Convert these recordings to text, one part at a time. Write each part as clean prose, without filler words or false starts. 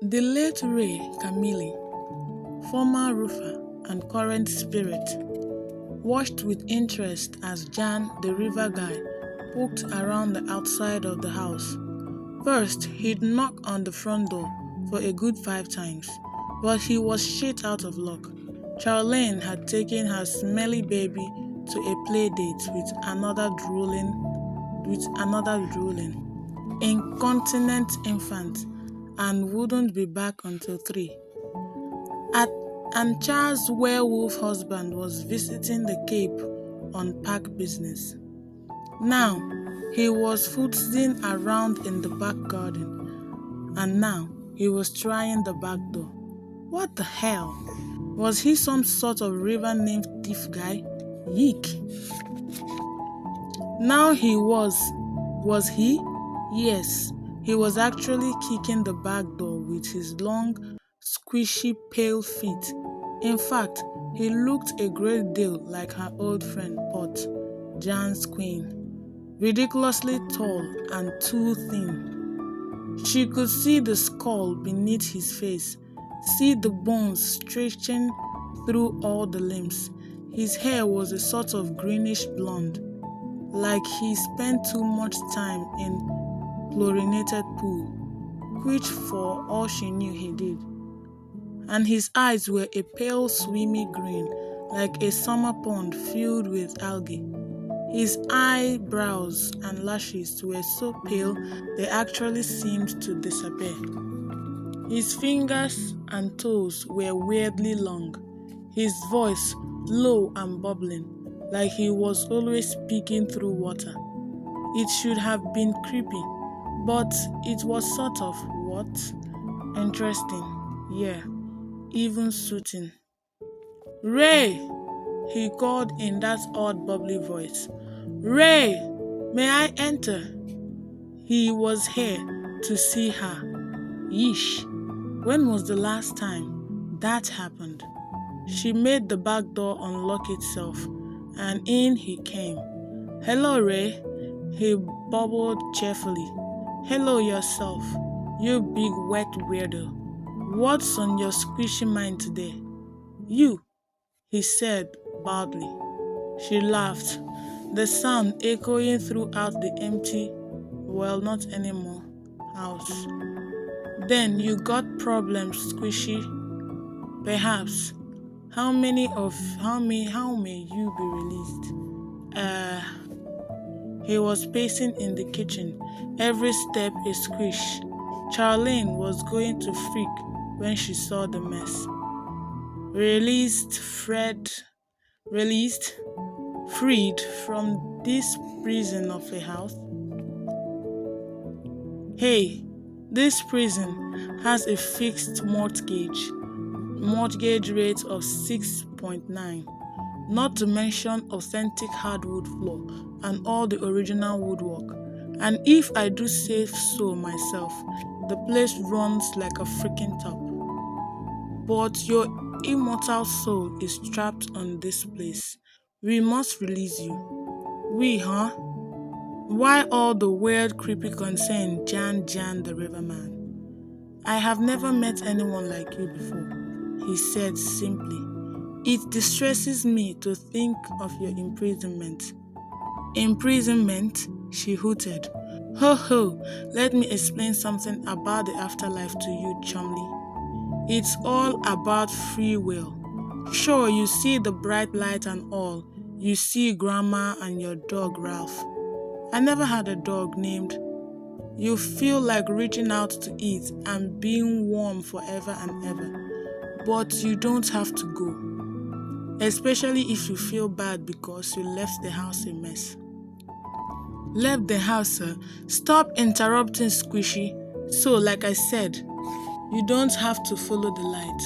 The late Ray Camille, former roofer and current spirit, watched with interest as Jan, the river guy, poked around the outside of the house. First, he'd knock on the front door for a good 5 times, but he was shit out of luck. Charlene had taken her smelly baby to a play date with another drooling, incontinent infant, and wouldn't be back until 3. At, and Charles' werewolf husband was visiting the Cape on park business. Now, he was footsing around in the back garden, and now he was trying the back door. What the hell? Was he some sort of river nymph thief guy? Yeek. Now he was. Was he? Yes, he was actually kicking the back door with his long, squishy, pale feet. In fact, he looked a great deal like her old friend Pot, Jan's queen. Ridiculously tall and too thin. She could see the skull beneath his face, see the bones stretching through all the limbs. His hair was a sort of greenish blonde, like he spent too much time in chlorinated pool, which for all she knew he did. And his eyes were a pale swimmy green, like a summer pond filled with algae. His eyebrows and lashes were so pale they actually seemed to disappear. His fingers and toes were weirdly long, his voice low and bubbling, like he was always speaking through water. It should have been creepy, but it was sort of, interesting, yeah, even soothing. Ray! He called in that odd bubbly voice. Ray! May I enter? He was here to see her. Yeesh. When was the last time that happened? She made the back door unlock itself, and in he came. Hello, Ray, he bubbled cheerfully. Hello yourself, you big wet weirdo. What's on your squishy mind today? You, he said baldly. She laughed, the sound echoing throughout the empty, well, not anymore, house. Then you got problems, squishy. Perhaps. How may you be released? He was pacing in the kitchen, every step a squish. Charlene was going to freak when she saw the mess. Freed from this prison of a house. Hey, this prison has a fixed mortgage rate of 6.9, not to mention authentic hardwood floor and all the original woodwork. And if I do say so myself, the place runs like a freaking top. But your immortal soul is trapped on this place. We must release you. We, huh? Why all the weird, creepy concern, Jan the riverman? I have never met anyone like you before, he said simply. It distresses me to think of your imprisonment. Imprisonment? She hooted. Ho ho, let me explain something about the afterlife to you, chumley. It's all about free will. Sure, you see the bright light and all. You see Grandma and your dog Ralph. I never had a dog named. You feel like reaching out to it and being warm forever and ever. But you don't have to go. Especially if you feel bad because you left the house a mess. Left the house, sir. Stop interrupting, Squishy. So, like I said, you don't have to follow the light,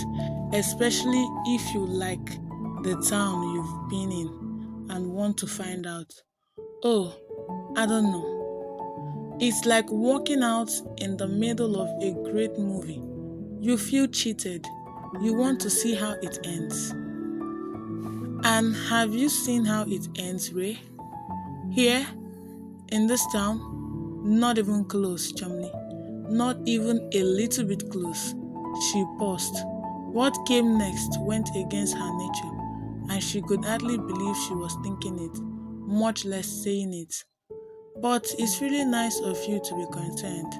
especially if you like the town you've been in and want to find out. Oh, I don't know. It's like walking out in the middle of a great movie. You feel cheated. You want to see how it ends. And have you seen how it ends, Ray? Here, in this town? Not even close, chumley. not even a little bit close. She paused. What came next went against her nature, and she could hardly believe she was thinking it, much less saying it. But it's really nice of you to be concerned.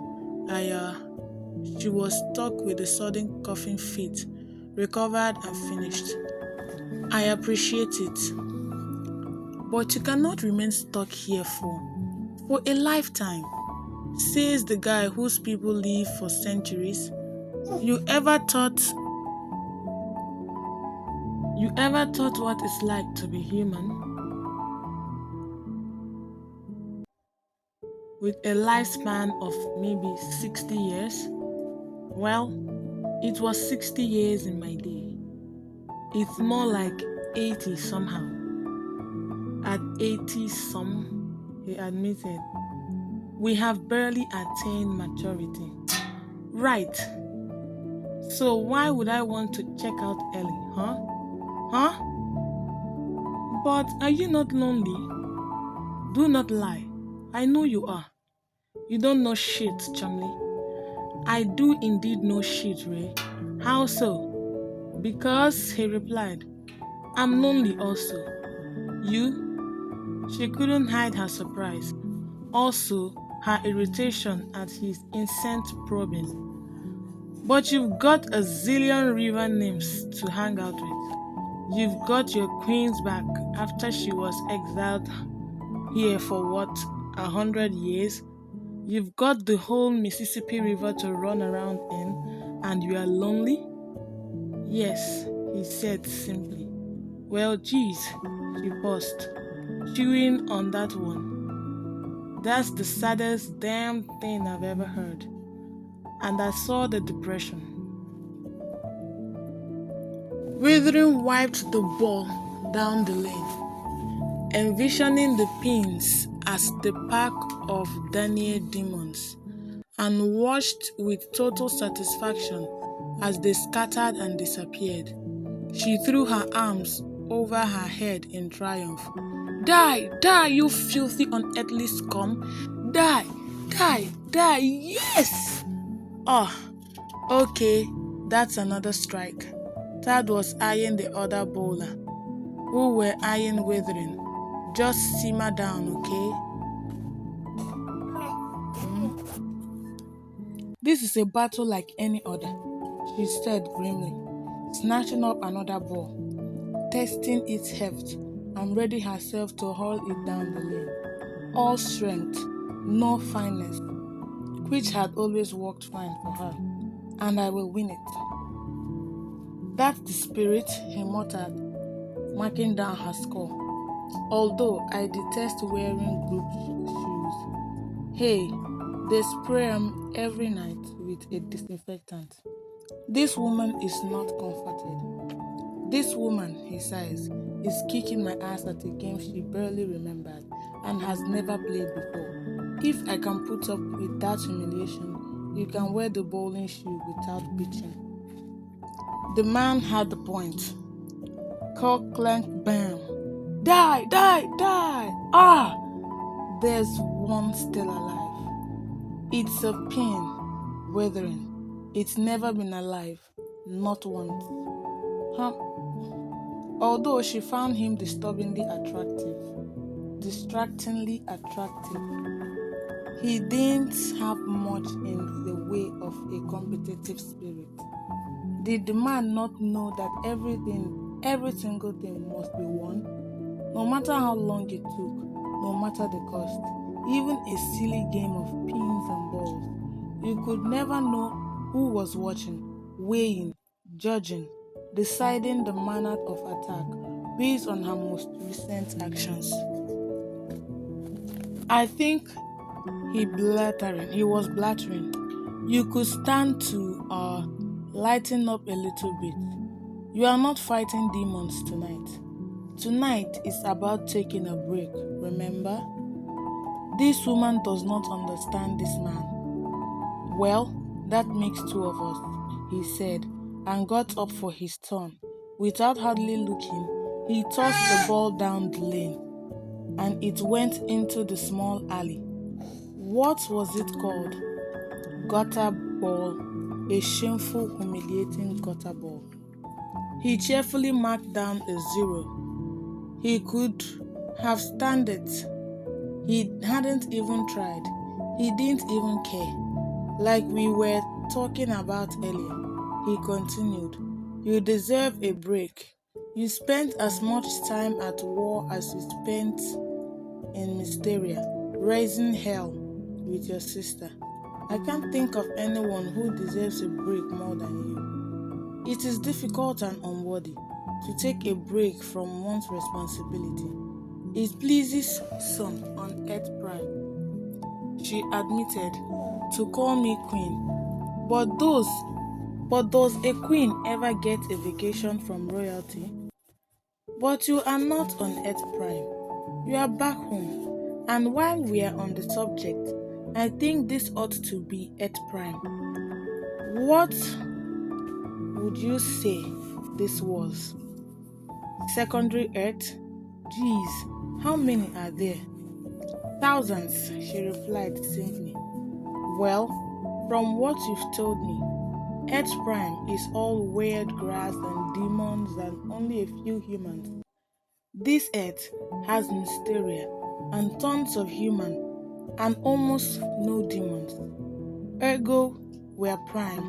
She was struck with a sudden coughing fit, recovered and finished. I appreciate it, but you cannot remain stuck here for a lifetime, says the guy whose people live for centuries. You ever thought what it's like to be human? With a lifespan of maybe 60 years? Well, it was 60 years in my day. It's more like 80 somehow. At 80 some, he admitted, we have barely attained maturity. Right. So why would I want to check out early, huh? Huh? But are you not lonely? Do not lie. I know you are. You don't know shit, Chumley. I do indeed know shit, Ray. How so? Because, he replied, I'm lonely also. You? She couldn't hide her surprise. Also, her irritation at his incessant probing. But you've got a zillion river names to hang out with. You've got your queen's back after she was exiled here for what, 100 years? You've got the whole Mississippi River to run around in, and you are lonely? Yes, he said simply. Well, geez, she paused, chewing on that one. That's the saddest damn thing I've ever heard. And I saw the depression. Withering wiped the ball down the lane, envisioning the pins as the pack of Daniel demons, and watched with total satisfaction as they scattered and disappeared. She threw her arms over her head in triumph. Die, die, you filthy, unearthly scum! Die, die, die, yes! Oh, okay, that's another strike. Tad was eyeing the other bowler, who were eyeing Withering. Just simmer down, okay? This is a battle like any other, she said grimly, snatching up another ball, testing its heft, and ready herself to haul it down the lane. All strength, no fineness, which had always worked fine for her, and I will win it. That's the spirit, he muttered, marking down her score. Although I detest wearing group shoes. Hey, they spray 'em every night with a disinfectant. This woman is not comforted. This woman, he sighs, is kicking my ass at a game she barely remembered and has never played before. If I can put up with that humiliation, you can wear the bowling shoe without bitching. The man had the point. Cock, clank, bam. Die, die, die! Ah! There's one still alive. It's a pin, Withering. It's never been alive, not once. Huh? Although she found him disturbingly attractive, distractingly attractive, he didn't have much in the way of a competitive spirit. Did the man not know that every single thing must be won? No matter how long it took, no matter the cost, even a silly game of pins and balls, you could never know who was watching, weighing, judging, deciding the manner of attack based on her most recent actions. I think he was blattering. You could stand to lighten up a little bit. You are not fighting demons tonight. Tonight is about taking a break, remember? This woman does not understand this man. Well, that makes two of us, he said, and got up for his turn. Without hardly looking, he tossed the ball down the lane, and it went into the small alley. What was it called? gutter ball, a shameful, humiliating gutter ball. He cheerfully marked down a 0. He could have stand it. He hadn't even tried. He didn't even care. Like we were talking about earlier, he continued, "You deserve a break. You spent as much time at war as you spent in Mysteria, raising hell with your sister. I can't think of anyone who deserves a break more than you. It is difficult and unworthy to take a break from one's responsibility. It pleases some on Earth Prime," she admitted, "to call me queen. But does a queen ever get a vacation from royalty? But you are not on Earth Prime. You are back home. And while we are on the subject, I think this ought to be Earth Prime. What would you say this was? Secondary Earth? Geez, how many are there?" "Thousands," she replied simply. "Well, from what you've told me, Earth Prime is all weird grass and demons and only a few humans. This Earth has Mysteria and tons of humans and almost no demons. Ergo, we're prime."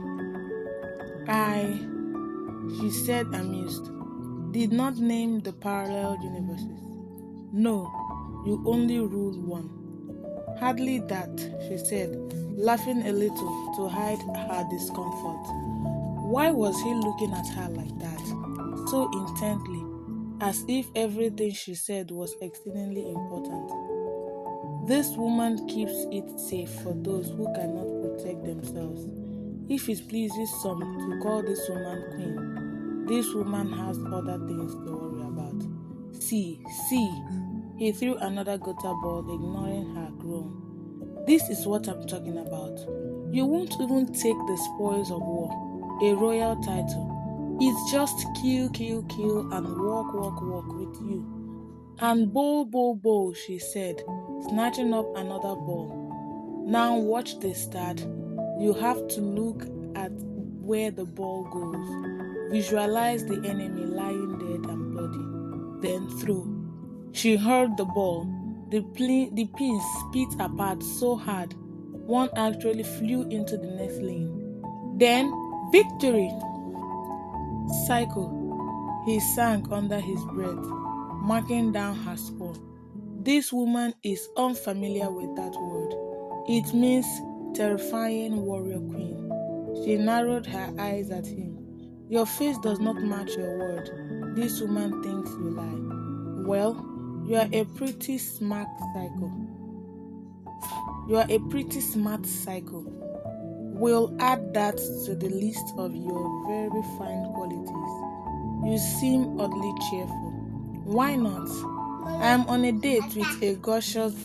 "I," she said amused, "did not name the parallel universes. No, you only rule one." "Hardly that," she said, laughing a little to hide her discomfort. Why was he looking at her like that, so intently, as if everything she said was exceedingly important? "This woman keeps it safe for those who cannot protect themselves. If it pleases some to call this woman queen, this woman has other things to worry about. See, see." He threw another gutter ball, ignoring her groan. "This is what I'm talking about. You won't even take the spoils of war, a royal title. It's just kill, kill, kill, and walk, walk, walk with you. And bowl, bowl, bowl," she said, snatching up another ball. "Now watch this, Dad. You have to look at where the ball goes. Visualize the enemy lying dead and bloody. Then throw." She hurled the ball. The pins split apart so hard, one actually flew into the next lane. Then, "Victory!" "Psycho," he sang under his breath, marking down her score. This woman is unfamiliar with that word. It means terrifying warrior queen. She narrowed her eyes at him. "Your face does not match your word. This woman thinks you lie. Well, you are a pretty smart psycho. You are a pretty smart psycho. We'll add that to the list of your very fine qualities. You seem oddly cheerful. Why not? I am on a date with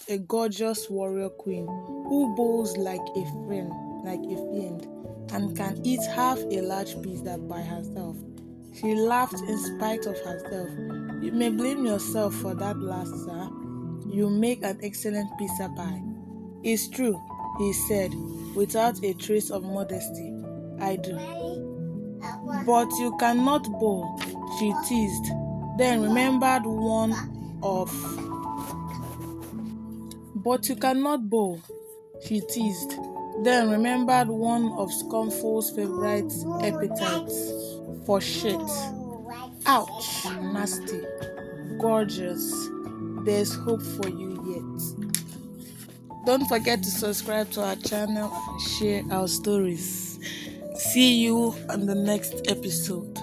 a gorgeous warrior queen who bowls like a fiend, and can eat half a large pizza by herself." She laughed in spite of herself. "You may blame yourself for that last, sir. You make an excellent pizza pie." "It's true," he said, without a trace of modesty. "I do." "But you cannot bowl," she teased, then remembered one of But you cannot bowl, she teased, then remembered one of Scumful's favorite epithets for shit. "Ouch, nasty, gorgeous. There's hope for you yet." Don't forget to subscribe to our channel and share our stories. See you on the next episode.